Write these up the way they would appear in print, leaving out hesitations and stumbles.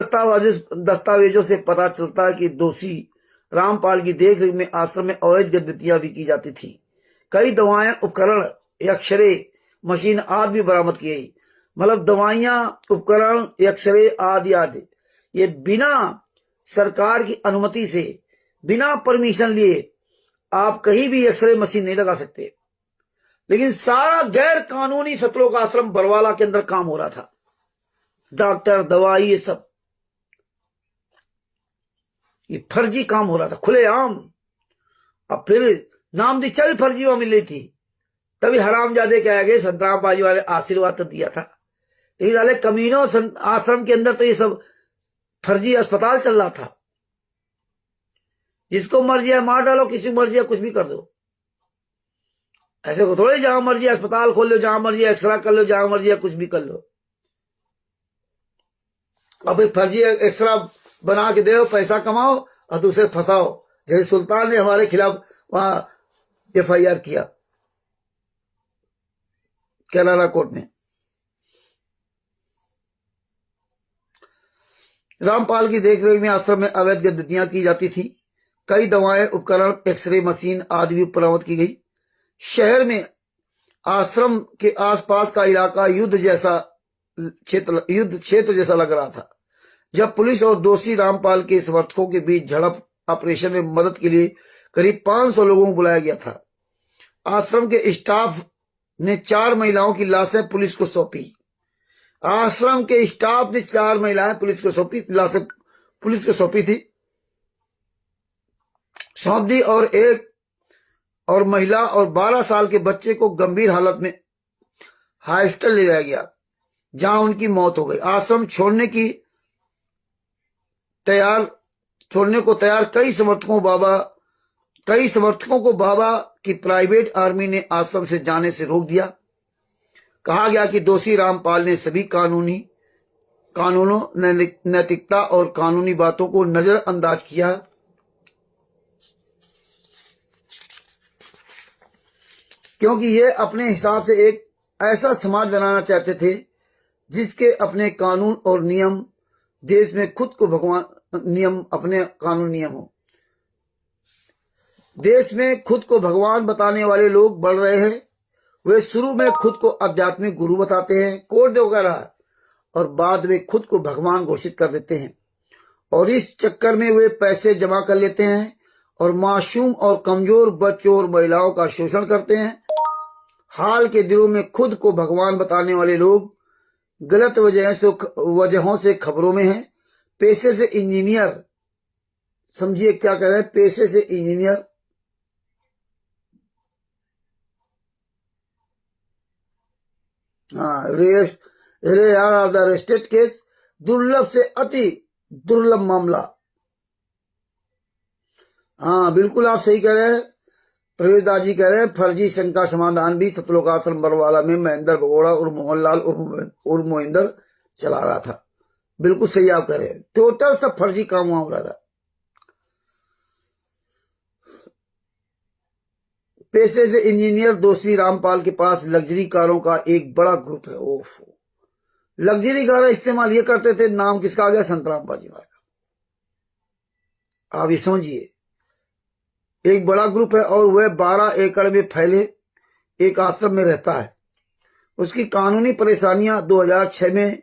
दस्तावेजों से पता चलता है कि दोषी रामपाल की देखरेख में आश्रम में अवैध गतिविधियां भी की जाती थी। कई दवाएं, उपकरण, एक्सरे मशीन आदि भी बरामद की गई। मतलब दवाइयां, उपकरण, एक्सरे आदि आदि, ये बिना सरकार की अनुमति से, बिना परमिशन लिए आप कहीं भी एक्सरे मशीन नहीं लगा सकते। लेकिन सारा गैर कानूनी सतलोक आश्रम बरवाला के अंदर काम हो रहा था। डॉक्टर, दवाई, ये सब ये फर्जी काम हो रहा था खुलेआम। अब फिर नाम दीक्षा भी फर्जी वहां मिल रही थी। तभी हरामजादे कह गए संतरामबाजी वाले आशीर्वाद तो दिया था, लेकिन वाले कमीनों आश्रम के अंदर तो ये सब फर्जी अस्पताल चल रहा था। जिसको मर्जी है मार डालो, किसी को मर्जी है कुछ भी कर दो। ऐसे को थोड़े जहां मर्जी अस्पताल खोल लो, जहां मर्जी एक्सरा कर लो, जहां मर्जी कुछ भी कर लो। अब एक फर्जी एक्सरा बना के दो, पैसा कमाओ और दूसरे फंसाओ। जैसे सुल्तान ने हमारे खिलाफ वहां FIR किया केराला कोर्ट में। रामपाल की देखरेख में आश्रम में अवैध गतिविधियां की जाती थी। कई दवाएं, उपकरण, एक्सरे मशीन आदि भी बरामद की गई। शहर में आश्रम के आसपास का इलाका युद्ध क्षेत्र जैसा लग रहा था। जब पुलिस और दोषी रामपाल के समर्थकों के बीच झड़प ऑपरेशन में मदद के लिए करीब 500 लोगों को बुलाया गया था। आश्रम के स्टाफ ने 4 महिलाओं की लाशें पुलिस को सौंपी। आश्रम के स्टाफ ने 4 महिलाएं पुलिस को सौंपी, लाशें पुलिस को सौंपी थी, सौंप दी। और महिला और 12 साल के बच्चे को गंभीर हालत में हॉस्पिटल ले जाया गया, जहां उनकी मौत हो गई। आश्रम छोड़ने को तैयार कई समर्थकों को बाबा की प्राइवेट आर्मी ने आश्रम से जाने से रोक दिया। कहा गया कि दोषी रामपाल ने सभी कानूनों, नैतिकता और कानूनी बातों को नजरअंदाज किया, क्योंकि ये अपने हिसाब से एक ऐसा समाज बनाना चाहते थे जिसके अपने कानून और नियम, देश में खुद को भगवान नियम, अपने कानून नियम हो। देश में खुद को भगवान बताने वाले लोग बढ़ रहे हैं। वे शुरू में खुद को आध्यात्मिक गुरु बताते हैं, कोड वगैरह, और बाद में खुद को भगवान घोषित कर देते हैं। और इस चक्कर में वे पैसे जमा कर लेते हैं और मासूम और कमजोर बच्चों और महिलाओं का शोषण करते हैं। हाल के दिनों में खुद को भगवान बताने वाले लोग गलत वजहों से खबरों में हैं। पेशे से इंजीनियर, समझिए क्या कह रहे हैं, पेशे से इंजीनियर, रेयर ऑफ द अरेस्टेड केस, दुर्लभ से अति दुर्लभ मामला। हाँ, बिल्कुल आप सही कह रहे हैं। प्रवेश दास जी कह रहे हैं फर्जी शंका समाधान भी सतलोक आश्रम बरवाला में महेंद्र भगोड़ा और मोहनलाल उर्फ मोहिंदर चला रहा था। बिल्कुल सही आप कह रहे हैं। टोटल सब फर्जी काम वहां हो रहा था। पेशे से इंजीनियर दोषी रामपाल के पास लग्जरी कारों का एक बड़ा ग्रुप है। ओफ, लग्जरी कार इस्तेमाल ये करते थे। नाम किसका आ गया? संतरामबाजी वाला। आप ये समझिए, एक बड़ा ग्रुप है और वह 12 एकड़ में फैले एक आश्रम में रहता है। उसकी कानूनी परेशानियां 2006 में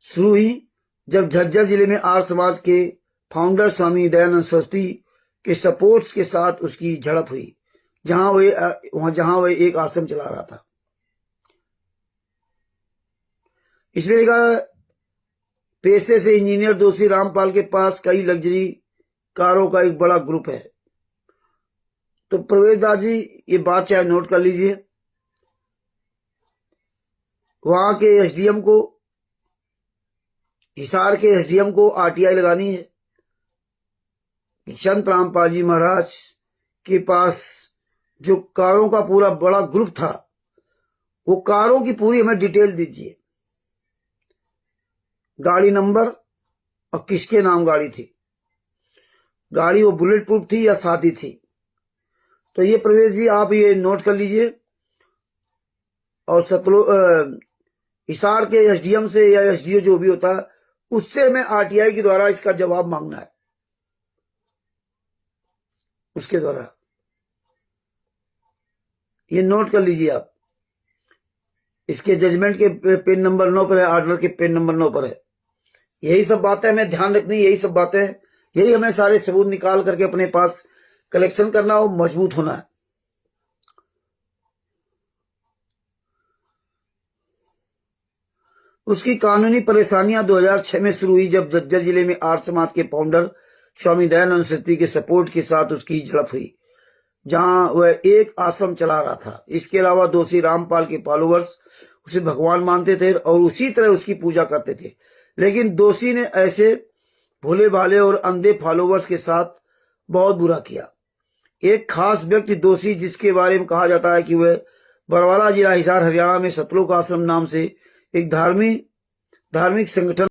शुरू हुई, जब झज्जर जिले में आर्य समाज के फाउंडर स्वामी दयानंद सरस्वती के सपोर्ट्स के साथ उसकी झड़प हुई, जहां वह एक आश्रम चला रहा था। इसमें लिखा, पेशे से इंजीनियर दोषी रामपाल के पास कई लग्जरी कारों का एक बड़ा ग्रुप है। तो प्रवेश दास जी ये बात चाहे नोट कर लीजिए। वहां के SDM को, हिसार के SDM को RTI लगानी है। संत रामपाल जी महाराज के पास जो कारों का पूरा बड़ा ग्रुप था, वो कारों की पूरी हमें डिटेल दीजिए, गाड़ी नंबर और किसके नाम गाड़ी थी, गाड़ी वो बुलेट प्रूफ थी या सादी थी। तो ये प्रवेश जी आप ये नोट कर लीजिए। और हिसार के SDM से या SDO जो भी होता है उससे हमें आरटीआई के द्वारा इसका जवाब मांगना है, उसके द्वारा। ये नोट कर लीजिए आप, इसके जजमेंट के पेज नंबर 9 पर है, ऑर्डर के पेज नंबर 9 पर है। यही सब बातें हमें ध्यान रखनी, यही सब बातें, यही हमें सारे सबूत निकाल करके अपने पास कलेक्शन करना हो, मजबूत होना है। उसकी कानूनी परेशानियां 2006 में शुरू हुई, जब झज्जर जिले में आर्य समाज के फाउंडर स्वामी दयानंद सरस्वती के सपोर्ट के साथ उसकी झड़प हुई, जहां वह एक आश्रम चला रहा था। इसके अलावा दोषी रामपाल के फॉलोअर्स उसे भगवान मानते थे और उसी तरह उसकी पूजा करते थे, लेकिन दोषी ने ऐसे भोले भाले और अंधे फॉलोअर्स के साथ बहुत बुरा किया। एक खास व्यक्ति दोषी, जिसके बारे में कहा जाता है कि वह बरवाला जिला हिसार हरियाणा में सतलोक आश्रम नाम से एक धार्मिक संगठन